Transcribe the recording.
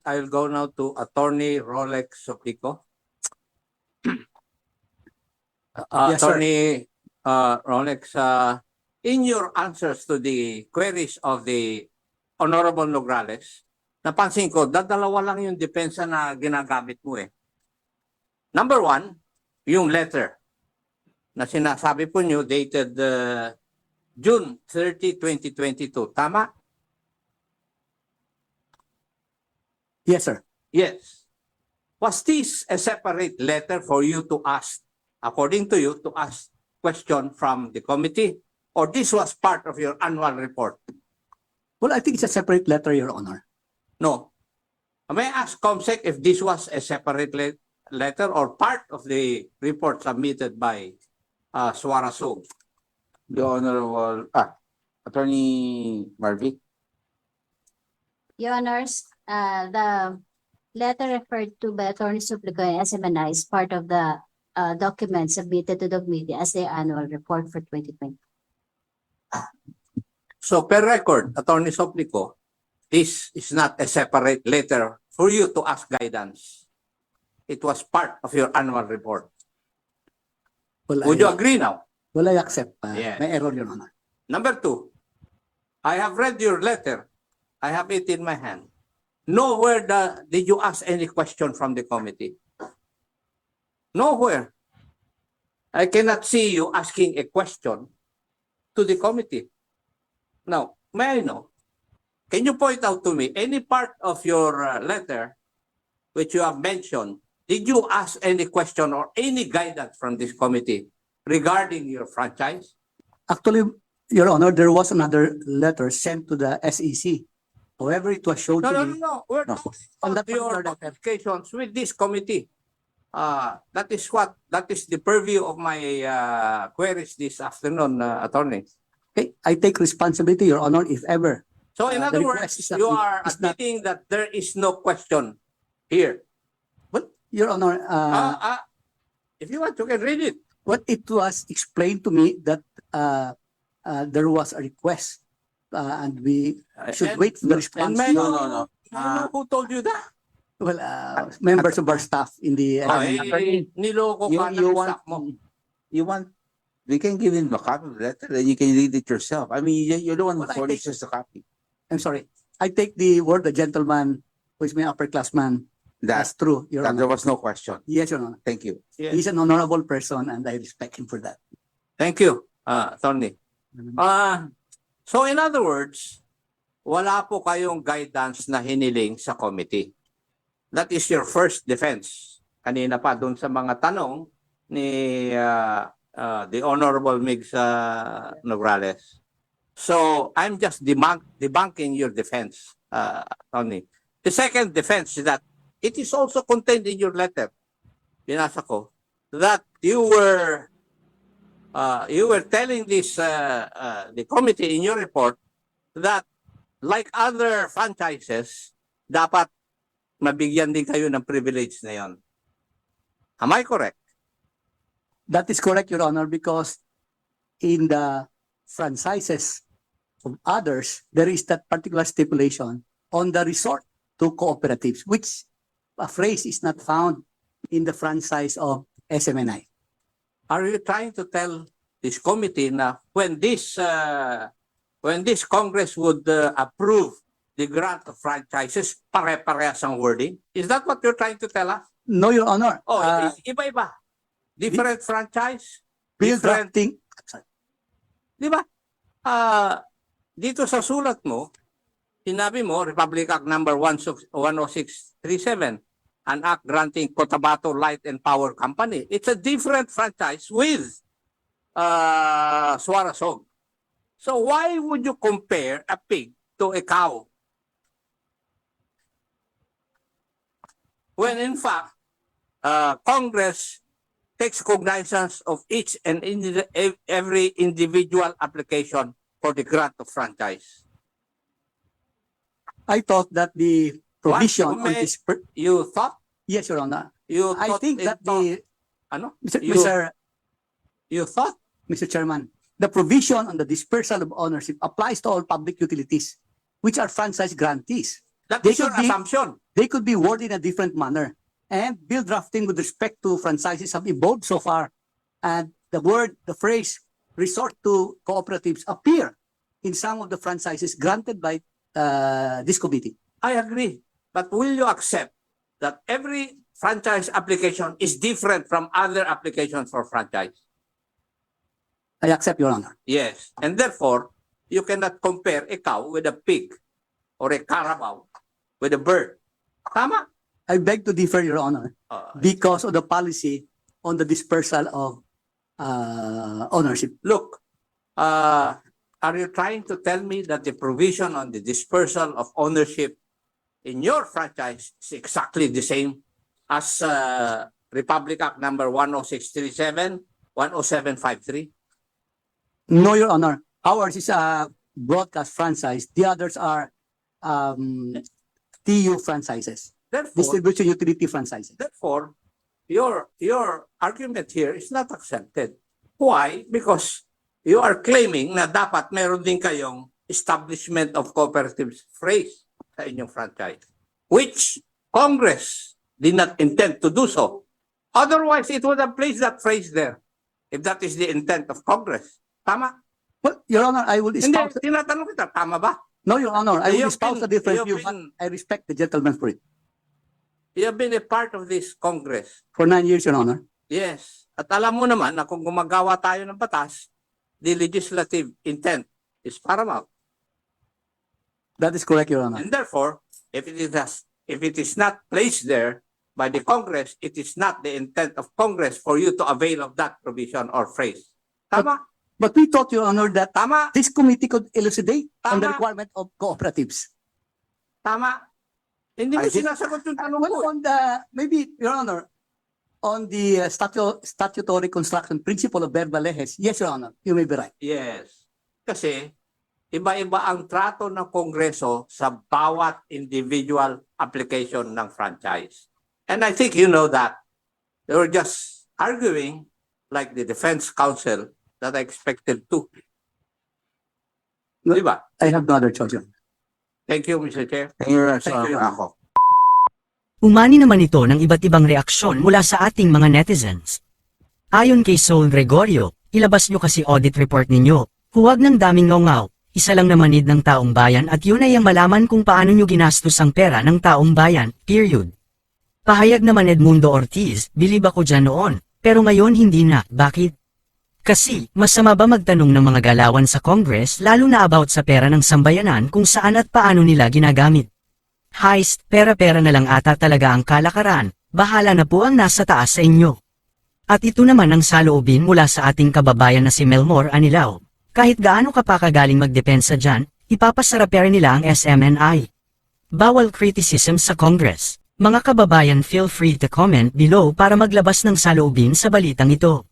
I will go now to Attorney Rolex Suplico. Yes, sir. Attorney Rolex, in your answers to the queries of the Honorable Nograles, napansin ko, dadalawa lang yung depensa na ginagamit mo eh. Number one, yung letter na sinasabi po nyo dated June 30, 2022. Tama? Yes, sir. Yes. Was this a separate letter for you to ask, according to you, to ask question from the committee? Or this was part of your annual report? Well, I think it's a separate letter, Your Honor. No. May I ask COMSEC if this was a separate letter or part of the report submitted by Suaraso? The Honorable, Attorney Marvick. Your Honors, the letter referred to by Attorney Suplico and SMNI is part of the documents submitted to the committee as their annual report for 2020. So per record, Attorney Suplico, this is not a separate letter for you to ask guidance. It was part of your annual report. Well, Would you agree now? Well, I accept. Yes. May error, Your Honor. Number two, I have read your letter. I have it in my hand. Nowhere did you ask any question from the committee. Nowhere. I cannot see you asking a question to the committee. Now, may I know, can you point out to me any part of your letter which you have mentioned? Did you ask any question or any guidance from this committee regarding your franchise? Actually, Your Honor, there was another letter sent to the SEC. However, it was shown No, to no, me. no, no. We're No. talking On about that your particular letter. communications with this committee. That is the purview of my queries this afternoon, Attorney. Okay, I take responsibility, Your Honor, if ever. So in The other request words, is not- you are is not- admitting that there is no question here. But, Your Honor, If you want, you can read it. what it was explained to me that there was a request and we should And- wait for the And response. may I No, know, no, no. may I know who told you that? Well, members of our staff in the Niloko You, ka you ng want, staff mo. you want, we can give him a copy of the letter, then you can read it yourself. I mean, you're the one who Well, I furnishes the copy. I'm sorry. I take the word the gentleman who is my upperclassman as That, true, Your that there Honor. was no question. Yes, Your Honor. Thank you. Yes. He's an honorable person and I respect him for that. Thank you, Tony. So in other words, wala po kayong guidance na hiniling sa committee. That is your first defense. Kanina pa doon sa mga tanong ni the Honorable Migs Nograles. So I'm just debunking your defense, Tony. The second defense is that it is also contained in your letter. Binasa ko that you were telling this the committee in your report that like other franchises, dapat mabigyan din kayo ng privilege na yon. Am I correct? That is correct, Your Honor, because in the franchises of others, there is that particular stipulation on the resort to cooperatives, which a phrase is not found in the franchise of SMNI. Are you trying to tell this committee na when this Congress would approve the grant of franchises, pare-parehas ang wording? Is that what you're trying to tell us? No, Your Honor. Oh, iba-iba. Different franchise, Bill different, drafting, di ba? Dito sa sulat mo, sinabi mo, Republic Act number 10637, an act granting Cotabato Light and Power Company. It's a different franchise with Suarasog. So why would you compare a pig to a cow? When in fact, Congress takes cognizance of each and every individual application for the grant of franchise. I thought that the provision What? on this. You thought? Yes, Your Honor. You I thought think it that thought- the ano? Mr. You thought? Mr. Chairman, the provision on the dispersal of ownership applies to all public utilities, which are franchise grantees. That They is your should be- assumption. they could be worded in a different manner. And bill drafting with respect to franchises have evolved so far. And the phrase resort to cooperatives appear in some of the franchises granted by this committee. I agree. But will you accept that every franchise application is different from other applications for franchise? I accept, Your Honor. Yes. And therefore, you cannot compare a cow with a pig or a carabao with a bird. Tama? I beg to differ, Your Honor, because of the policy on the dispersal of ownership. Look, are you trying to tell me that the provision on the dispersal of ownership in your franchise is exactly the same as Republic Act number 10637, 10753? No, Your Honor. Ours is a broadcast franchise. The others are TU franchises, Therefore, distribution utility franchises. therefore, your argument here is not accepted. Why? Because you are claiming na dapat meron din kayong establishment of cooperatives phrase sa inyong franchise, which Congress did not intend to do so. Otherwise, it would have placed that phrase there if that is the intent of Congress. Tama? Well, Your Honor, I will Hindi, espouse. tinatanong kita, tama ba? No, Your Honor, I will You've espouse been- a different you've view, but been- I respect the gentleman for it. You have been a part of this Congress. For 9 years, Your Honor. Yes. At alam mo naman na kung gumagawa tayo ng batas, the legislative intent is paramount. That is correct, Your Honor. And therefore, if it is not placed there by the Congress, it is not the intent of Congress for you to avail of that provision or phrase. Tama? But we thought, Your Honor, that Tama? this committee could elucidate on the Tama. requirement of cooperatives. Tama? Hindi mo I think- sinasagot yung tanong Well, ko. on the, maybe, Your Honor, on the statutory construction principle of verba leges, yes, Your Honor, you may be right. Yes. Kasi, iba-iba ang trato ng Kongreso sa bawat individual application ng franchise. And I think you know that. They were just arguing like the defense counsel that I expected to. Di ba? I have no other choice, Your Honor. Thank you, Mr. Chair. Thank you, Thank you, Your Honor. Cong.Acop. Umani naman ito ng iba't ibang reaksyon mula sa ating mga netizens. Ayon kay Soul Gregorio, ilabas nyo kasi audit report ninyo. Huwag ng daming ngaw-ngaw, isa lang na manid ng taong bayan at yun ay ang malaman kung paano nyo ginastos ang pera ng taong bayan, period. Pahayag naman Edmundo Ortiz, bilib ako dyan noon, pero ngayon hindi na, bakit? Kasi, masama ba magtanong ng mga galawan sa Congress lalo na about sa pera ng sambayanan kung saan at paano nila ginagamit? Heist, pera-pera na lang ata talaga ang kalakaran, bahala na po ang nasa taas sa inyo. At ito naman ang saloobin mula sa ating kababayan na si Melmor Anilao. Kahit gaano ka pa kagaling magdepensa dyan, ipapasara pera nila ang SMNI. Bawal criticism sa Congress. Mga kababayan, feel free to comment below para maglabas ng saloobin sa balitang ito.